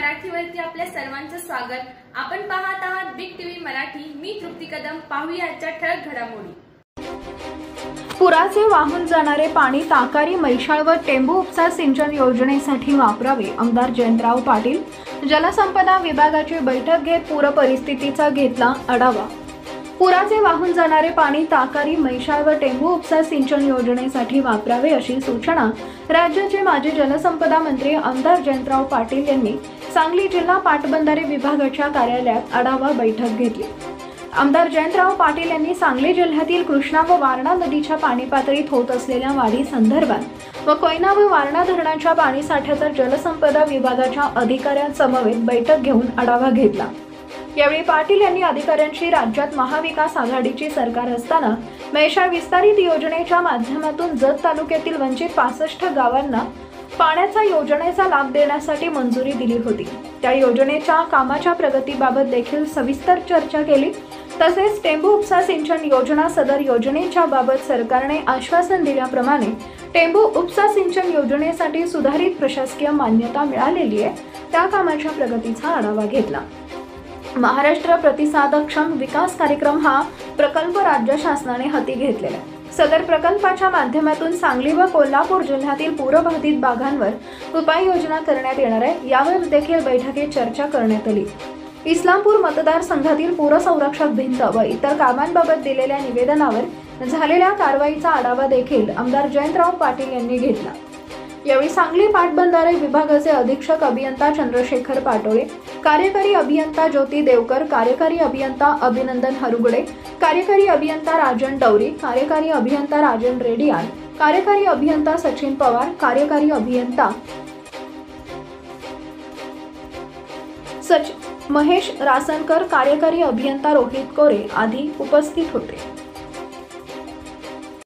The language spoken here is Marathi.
मराठीवरती आपल्या सर्वांचं स्वागत। आपण पाहत आहात बिग टीव्ही मराठी। मी तृप्ती कदम। पाहूया आजच्या ठळक घडामोडी। पुराचे वाहून जाणारे पाणी ताकारी, मैशाळ व टेंभू उपसा सिंचन योजनेसाठी वापरावे। आमदार जयंतराव पाटील जलसंपदा विभागाची बैठक घेत पूर परिस्थितीचा घेतला आढावा। पुराचे वाहून जाणारे पाणी ताकारी, मैशाळ व टेंभू उपसा सिंचन योजनेसाठी वापरावे अशी सूचना राज्याचे माजी जलसंपदा मंत्री आमदार जयंतराव पाटील यांनी सांगली जिल्हा पाटबंधारे विभागाच्या कार्यालयात आढावा बैठक घेतली। आमदार जयंतराव पाटील यांनी सांगली जिल्ह्यातील कृष्णा व वारणा नदीच्या पाणी पातळीत होत असलेल्या वाढी संदर्भात व कोयना व वारणा धरणाच्या पाणीसाठ्याचा जलसंपदा विभागाच्या अधिकाऱ्यांसमवेत बैठक घेऊन आढावा घेतला। यावेळी पाटील यांनी अधिकाऱ्यांशी राज्यात महाविकास आघाडीची सरकार असताना मैशाळ विस्तारित योजनेच्या माध्यमातून जत तालुक्यातील वंचित 65 गावांना पाण्याचा योजनेचा लाभ देण्यासाठी मंजुरी दिली होती। त्या योजनेच्या कामाच्या प्रगतीबाबत देखील सविस्तर चर्चा केली। तसेच टेंभू उपसा सिंचन योजना सदर योजनेच्या बाबत सरकारने आश्वासन दिल्याप्रमाणे टेंभू उपसा सिंचन योजनेसाठी सुधारित प्रशासकीय मान्यता मिळालेली आहे, त्या कामाच्या प्रगतीचा आढावा घेतला। महाराष्ट्र प्रतिसादक्षम विकास कार्यक्रम हा प्रकल्प राज्य शासनाने हाती घेतलेला आहे। सदर प्रकल्पाच्या माध्यमातून सांगली व कोल्हापूर जिल्ह्यातील पूरबाधित भागांवर उपाययोजना करण्यात येणार आहे। यावर देखील बैठकीत चर्चा करण्यात आली। इस्लामपूर मतदारसंघातील पूर संरक्षक भिंत व इतर कामांबाबत दिलेल्या निवेदनावर झालेल्या कारवाईचा आढावा देखील आमदार जयंतराव पाटील यांनी घेतला। यावेळी सांगली पाटबंधारे विभागाचे अधीक्षक अभियंता चंद्रशेखर पाटोळे, कार्यकारी अभियंता ज्योती देवकर, कार्यकारी अभियंता अभिनंदन हरुगडे, कार्यकारी अभियंता राजन डौरी, कार्यकारी अभियंता राजन रेडियान, कार्यकारी अभियंता सचिन पवार, कार्यकारी अभियंता महेश रासनकर, कार्यकारी अभियंता रोहित कोरे आदी उपस्थित होते।